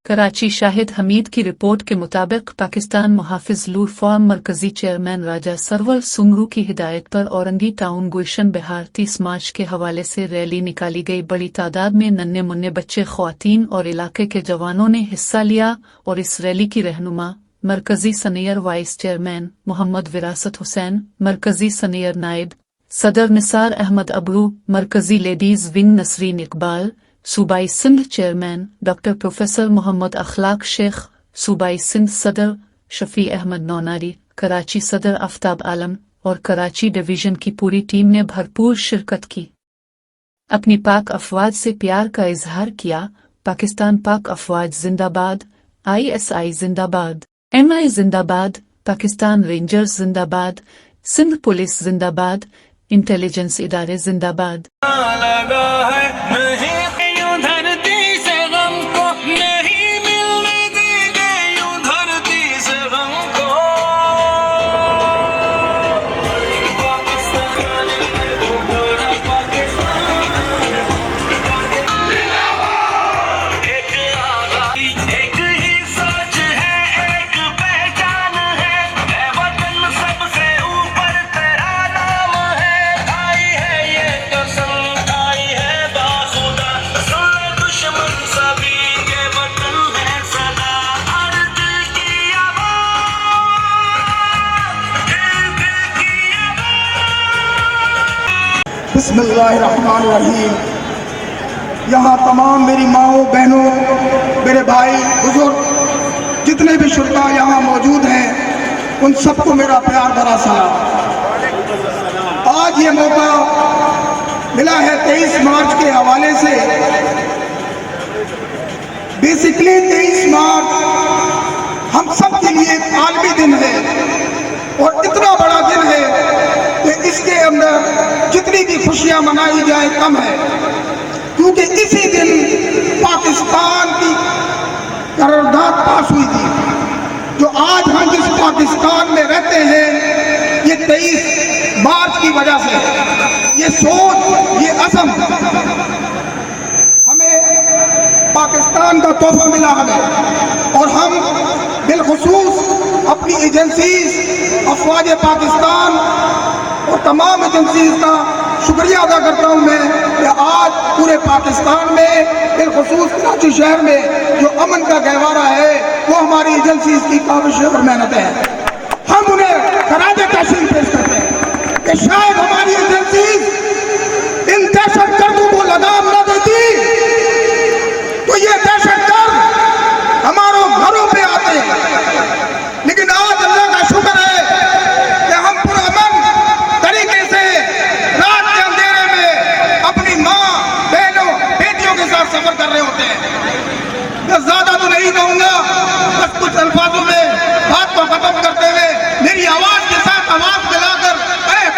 कराची शाहिद हमीद की रिपोर्ट के मुताबिक पाकिस्तान मुहाफिज लूर फॉर्म मरकजी चेयरमैन राजा सरवर सुंगरू की हिदायत पर औरंगी टाउन गुलशन बिहार 30 मार्च के हवाले से रैली निकाली गई। बड़ी तादाद में नन्हे मुन्ने बच्चे, ख्वातीन और इलाके के जवानों ने हिस्सा लिया और इस रैली की रहनुमा मरकजी सीनियर वाइस चेयरमैन मोहम्मद विरासत हुसैन, मरकजी सीनियर नायब सदर निसार अहमद अबरू, मरकजी लेडीज विंग नसरीन इकबाल, सूबाई Sindh chairman doctor professor Mohammad Akhlaq Shaikh, सूबाई सिंध सदर शफी अहमद नौनारी, कराची सदर आफ्ताब आलम और कराची डिवीजन की पूरी टीम ने भरपूर शिरकत की। अपनी पाक अफवाज से प्यार का इजहार किया। पाकिस्तान पाक अफवाज जिंदाबाद, ISI जिंदाबाद, MI जिंदाबाद, पाकिस्तान रेंजर्स जिंदाबाद, सिंध पुलिस जिंदाबाद, इंटेलिजेंस इदारे जिंदाबाद। बिस्मिल्लाहिर्रहमानिर्रहीम। यहाँ तमाम मेरी माओं, बहनों, मेरे भाई, बुजुर्ग, जितने भी शुरका यहाँ मौजूद हैं, उन सबको मेरा प्यार भरा सलाम। आज ये मौका मिला है 23 मार्च के हवाले से। बेसिकली 23 मार्च हम सब के लिए एक आलमी दिन है और इतना बड़ा दिन है कि इसके अंदर जितनी भी खुशियां मनाई जाए कम है, क्योंकि इसी दिन पाकिस्तान की करारदाद पास हुई थी। जो आज हम जिस पाकिस्तान में रहते हैं ये 23 मार्च की वजह से, ये सोच, ये अज़म हमें पाकिस्तान का तोहफा मिला हमें, और हम बिलखुसूस अपनी एजेंसीज, अफवाज पाकिस्तान और तमाम एजेंसीज का शुक्रिया अदा करता हूँ मैं कि आज पूरे पाकिस्तान में, बिलखुसूस कराची शहर में जो अमन का गहवारा है वो हमारी एजेंसीज की काविश और मेहनत है। हम उन्हें खराज तहसीन पेश करते हैं कि शायद हमारी एजेंसीज इन दहशतगर्दों को लगाम न देती तो ये दहशतगर्द हमारे घरों पे आते हैं। लेकिन आज अल्लाह का शुक्र है कि हम पुरअमन तरीके से रात के अंधेरे में अपनी माँ, बहनों, बेटियों के साथ सफर कर रहे होते हैं। मैं ज्यादा तो नहीं कहूँगा, बस कुछ अल्फाजों में बात को खत्म करते हुए मेरी आवाज के साथ आवाज मिलाकर,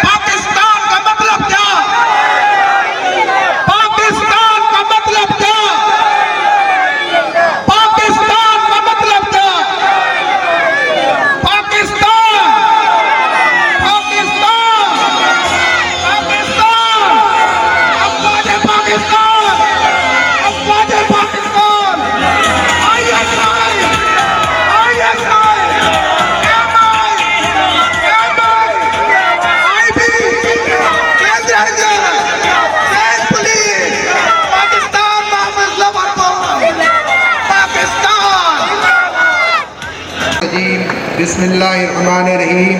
पाकिस्तान का मतलब क्या, पाकिस्तान का मतलब क्या, पाकिस्तान का मतलब क्या, पाकिस्तान, पाकिस्तान, पाकिस्तान, अफवाज पाकिस्तान, अफवाज Pakistan, ISI, IB, police, Pakistan मुहाफिज लवर फॉर्म, पाकिस्तान। बिस्मिल्लाहिर्रहमानिर्रहीम।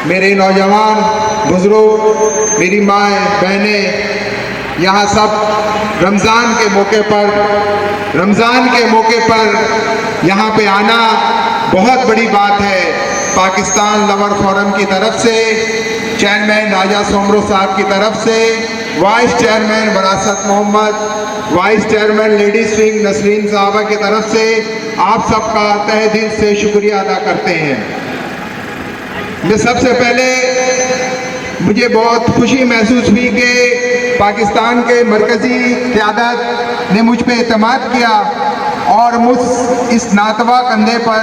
मेरे नौजवान बुजुर्ग, मेरी माएँ, बहनें, यहाँ सब रमज़ान के मौके पर यहाँ पे आना बहुत बड़ी बात है। पाकिस्तान लवर फोरम की तरफ से, चेयरमैन राजा सोमरो साहब की तरफ से, vice chairman Wirasat Mohammad, vice chairman ladies wing Nasreen साहबा की तरफ से आप सबका तहे दिल से शुक्रिया अदा करते हैं। मैं सबसे पहले मुझे बहुत खुशी महसूस हुई कि पाकिस्तान के मरकज़ी क़यादत ने मुझ पर एतमाद किया और मुझ इस नातवा कंधे पर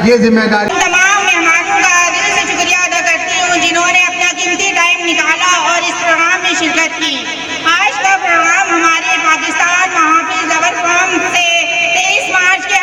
ये जिम्मेदारी। तमाम मेहमानों का दिल से शुक्रिया अदा करती हूँ जिन्होंने अपना कीमती टाइम निकाला और इस प्रोग्राम में शिरकत की। आज का प्रोग्राम हमारे पाकिस्तान मुहाफिज लवर फॉर्म से 23 मार्च के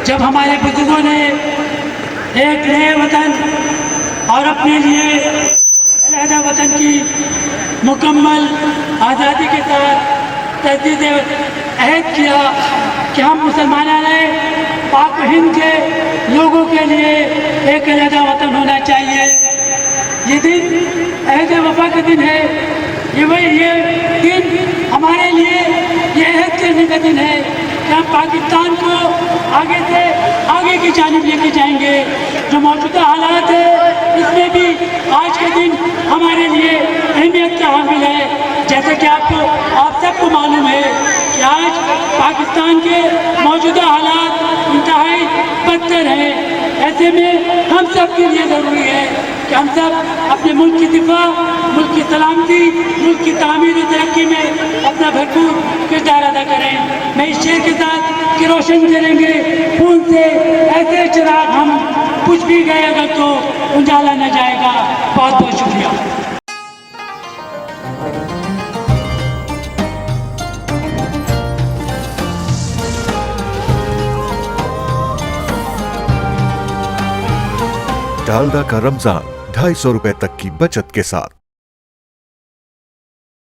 जब हमारे बुजुर्गों ने एक नए वतन और अपने लिए अलहदा वतन की मुकम्मल आज़ादी के साथ तजदीद अहद किया कि हम मुसलमान पाक हिंद के लोगों के लिए एक अलहदा वतन होना चाहिए। ये दिन अहद वफा का दिन है, ये दिन हमारे लिए ये अहद करने का दिन है कि हम पाकिस्तान को आगे से आगे की जानिब लेके जाएंगे। जो मौजूदा हालात है इसमें भी आज के दिन हमारे लिए अहमियत का हामिल है। जैसे कि आप सबको मालूम है कि आज पाकिस्तान के मौजूदा हालात इंतहाई बदतर हैं। ऐसे में हम सब के लिए ज़रूरी है कि हम सब अपने मुल्क की दिफा, मुल्क की सलामती, मुल्क की तामीर और तरक्की में अपना भरपूर किरदार अदा करें। मैं इस शेर के साथ कि रोशन करेंगे खून से ऐसे चिराग हम बुझ भी गए अगर तो उजाला न जाएगा। बहुत बहुत शुक्रिया। डालडा का रमजान 250 रुपए तक की बचत के साथ।